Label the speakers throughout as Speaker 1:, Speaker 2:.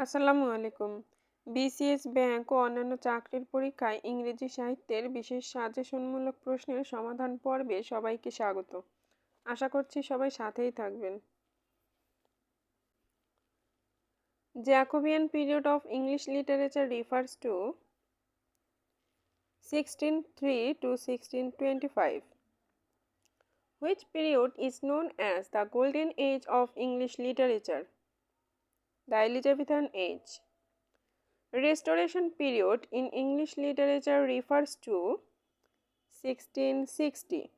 Speaker 1: আসসালামু আলাইকুম। BCS bank ও অন্যান্য চাকরির পরীক্ষায় ইংরেজি সাহিত্যের বিশেষ সাজেশনমূলক প্রশ্নের সমাধান পর্বে সবাইকে স্বাগত। আশা করছি সবাই সাথেই থাকবেন। Jacobean period of English literature refers to 1603 to 1625. Which period is known as the Golden Age of English literature? The Elizabethan Age. Restoration period in English literature refers to 1660.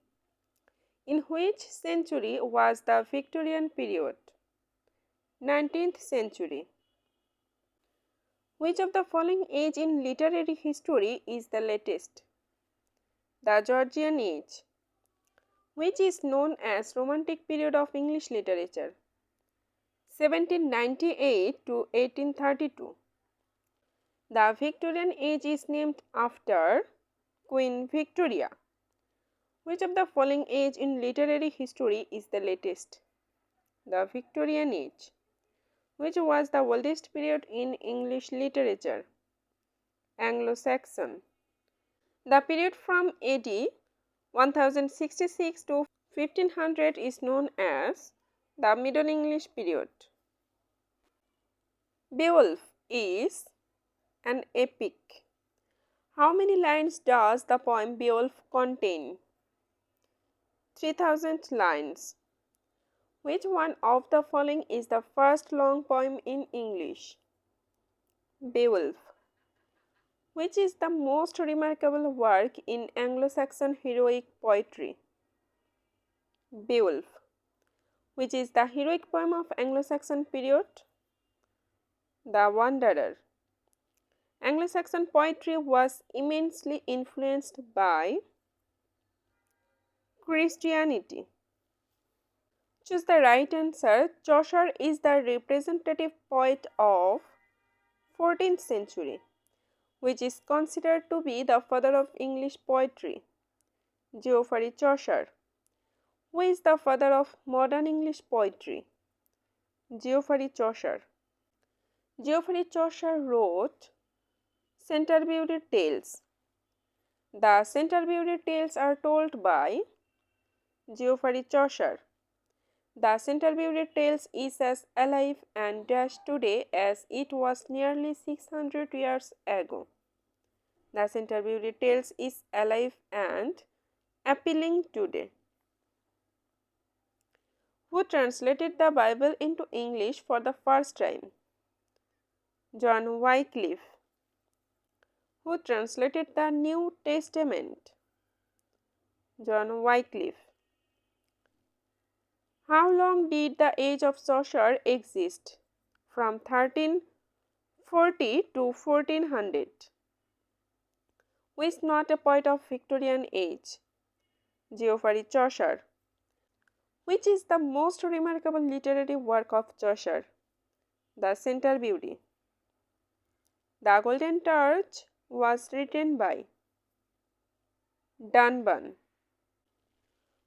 Speaker 1: In which century was the Victorian period? 19th century. Which of the following age in literary history is the latest? The Georgian Age. Which is known as Romantic period of English literature? 1798 to 1832. The Victorian Age is named after Queen Victoria. Which of the following age in literary history is the latest? The Victorian Age. Which was the oldest period in English literature? Anglo-Saxon. The period from AD 1066 to 1500 is known as the Middle English period. Beowulf is an epic. How many lines does the poem Beowulf contain? 3000 lines. Which one of the following is the first long poem in English? Beowulf. Which is the most remarkable work in Anglo-Saxon heroic poetry? Beowulf. Which is the heroic poem of Anglo-Saxon period? The Wanderer. Anglo-Saxon poetry was immensely influenced by Christianity. Choose the right answer. Chaucer is the representative poet of 14th century, which is considered to be the father of English poetry. Geoffrey Chaucer. Who is the father of modern English poetry? Geoffrey Chaucer. Geoffrey Chaucer wrote Canterbury Tales. The Canterbury Tales are told by Geoffrey Chaucer. The Canterbury Tales is as alive and dash today as it was nearly 600 years ago. The Canterbury Tales is alive and appealing today. Who translated the Bible into English for the first time? John Wycliffe. Who translated the New Testament? John Wycliffe. How long did the age of Chaucer exist? From 1340 to 1400. Who is not a poet of Victorian age? Geoffrey Chaucer. Which is the most remarkable literary work of Chaucer? The Canterbury. The Golden Touch was written by Dunban.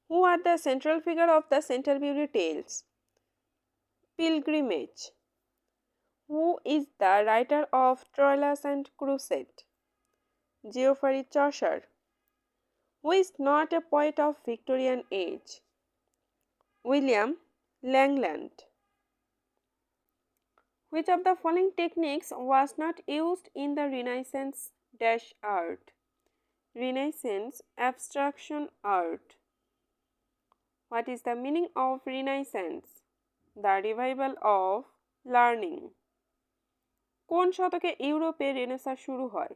Speaker 1: Who are the central figure of the Canterbury Tales? Pilgrimage. Who is the writer of Troilus and Crusade? Geoffrey Chaucer. Who is not a poet of Victorian age? William Langland. Which of the following techniques was not used in the Renaissance art? Renaissance abstraction art. What is the meaning of Renaissance? The revival of learning. কোন শতকে ইউরোপে renaissance শুরু হয়?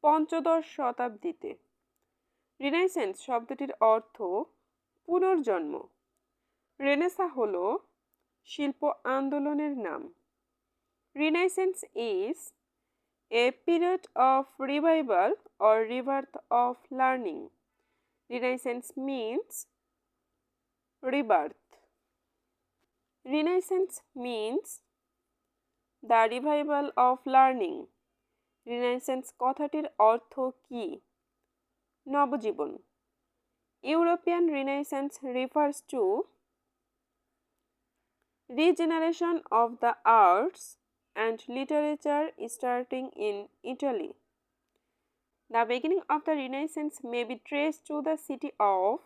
Speaker 1: পঞ্চদশ শতাব্দীতে। রিনাইসেন্স শব্দটির অর্থ পুনর্জন্ম। রেনেসাঁ হল শিল্প আন্দোলনের নাম। রিনাইসেন্স is a period of revival or rebirth of learning. Renaissance means rebirth. Renaissance means the revival of learning. Renaissance কথাটির অর্থ কি? নবজীবন। European Renaissance refers to regeneration of the arts and literature starting in Italy. The beginning of the Renaissance may be traced to the city of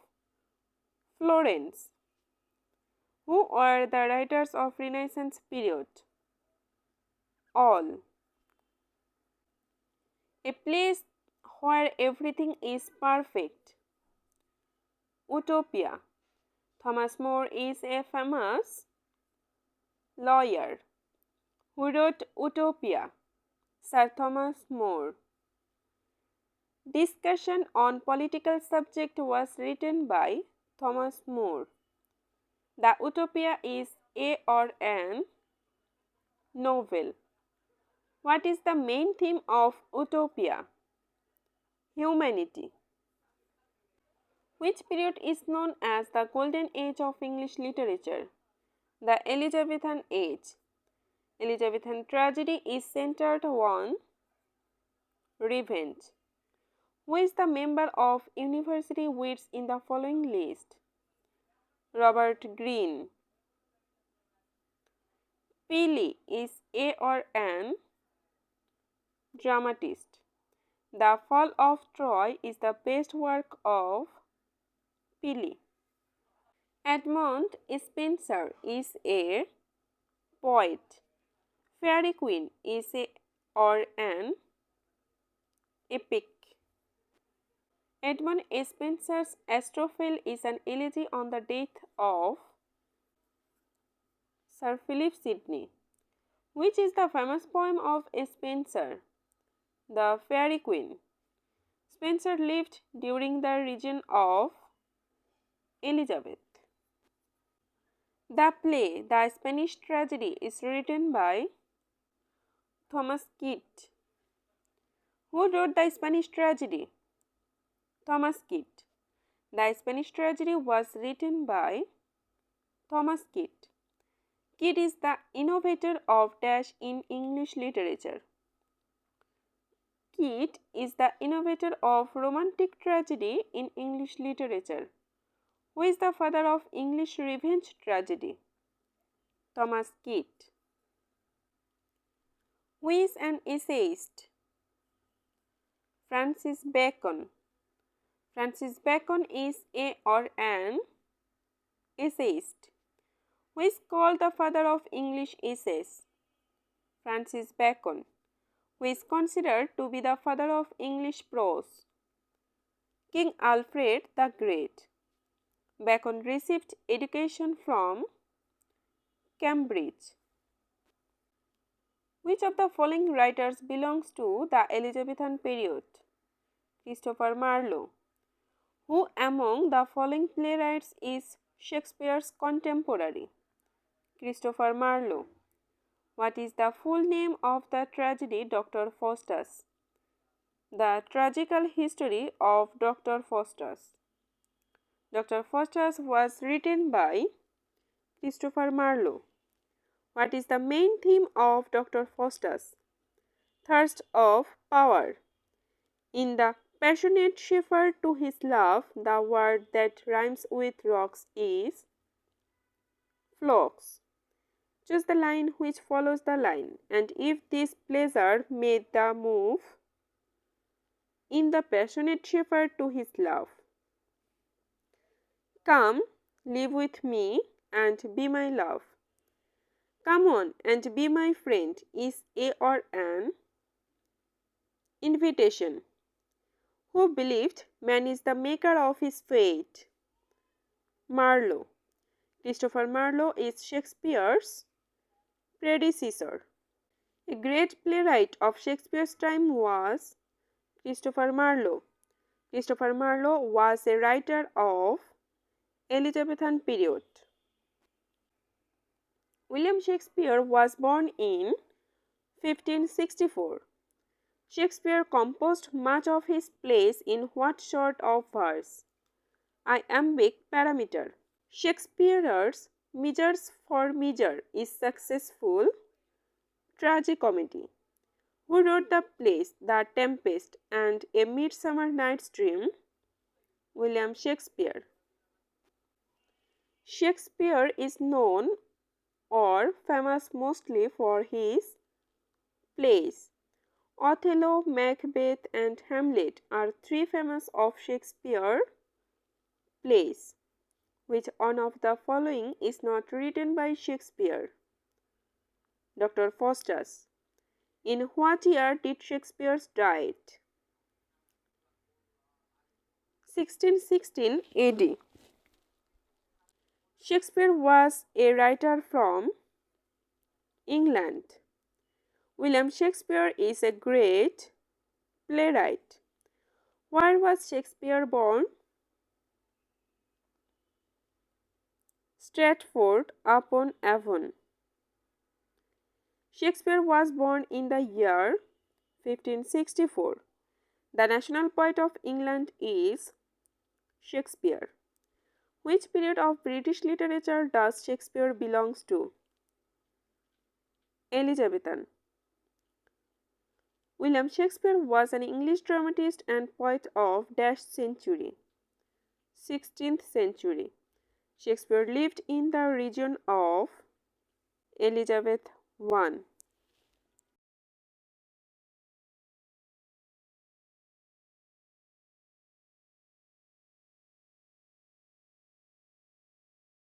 Speaker 1: Florence. Who were the writers of Renaissance period? All. A place where everything is perfect. Utopia. Thomas More is a famous lawyer. Who wrote Utopia? Sir Thomas More. Discussion on political subject was written by Thomas More. The Utopia is a or an novel. What is the main theme of Utopia? Humanity. Which period is known as the Golden Age of English Literature? The Elizabethan Age. Elizabethan tragedy is centered on revenge. Who is the member of University Wits in the following list? Robert Greene. 𝗶̈lì is a or an dramatist. The Fall of Troy is the best work of 𝗶̈lì. Edmund Spenser is a poet. Fairy Queen is a or an epic. Edmund Spenser's Astrophel is an elegy on the death of Sir Philip Sidney. Which is the famous poem of Spenser? The Fairy Queen. Spenser lived during the reign of Elizabeth. The play The Spanish Tragedy is written by Thomas Kyd. Who wrote The Spanish Tragedy? Thomas Kyd. The Spanish Tragedy was written by Thomas Kyd. Kyd is the innovator of dash in English literature. Kyd is the innovator of romantic tragedy in English literature. Who is the father of English revenge tragedy? Thomas Kyd. Who is an essayist? Francis Bacon. Francis Bacon is a or an essayist. Who is called the father of English essays? Francis Bacon. Who is considered to be the father of English prose? King Alfred the Great. Bacon received education from Cambridge. Which of the following writers belongs to the Elizabethan period? Christopher Marlowe. Who among the following playwrights is Shakespeare's contemporary? Christopher Marlowe. What is the full name of the tragedy Dr. Faustus? The Tragical History of Dr. Faustus. Dr. Faustus was written by Christopher Marlowe. What is the main theme of Dr. Faustus? Thirst of power. In the passionate shepherd to his love, the word that rhymes with rocks is flocks. Choose the line which follows the line, and if this pleasure made the move in the passionate shepherd to his love. Come, live with me and be my love. Come on and be my friend is a or an invitation. Who believed man is the maker of his fate? Marlowe. Christopher Marlowe is Shakespeare's predecessor. A great playwright of Shakespeare's time was Christopher Marlowe. Christopher Marlowe was a writer of Elizabethan period. William Shakespeare was born in 1564. Shakespeare composed much of his plays in what sort of verse? Iambic pentameter. Shakespeare's Measures for Measure is successful tragicomedy. Who wrote the plays The Tempest and A Midsummer Night's Dream? William Shakespeare. Shakespeare is known or famous mostly for his plays. Othello, Macbeth, and Hamlet are three famous of Shakespeare plays. Which one of the following is not written by Shakespeare? Dr. Faustus. In what year did Shakespeare die? 1616 AD. Shakespeare was a writer from England. William Shakespeare is a great playwright. Where was Shakespeare born? Stratford upon Avon. Shakespeare was born in the year 1564. The national poet of England is Shakespeare. Which period of British literature does Shakespeare belongs to? Elizabethan. William Shakespeare was an English dramatist and poet of century. 16th century. Shakespeare lived in the region of Elizabeth I.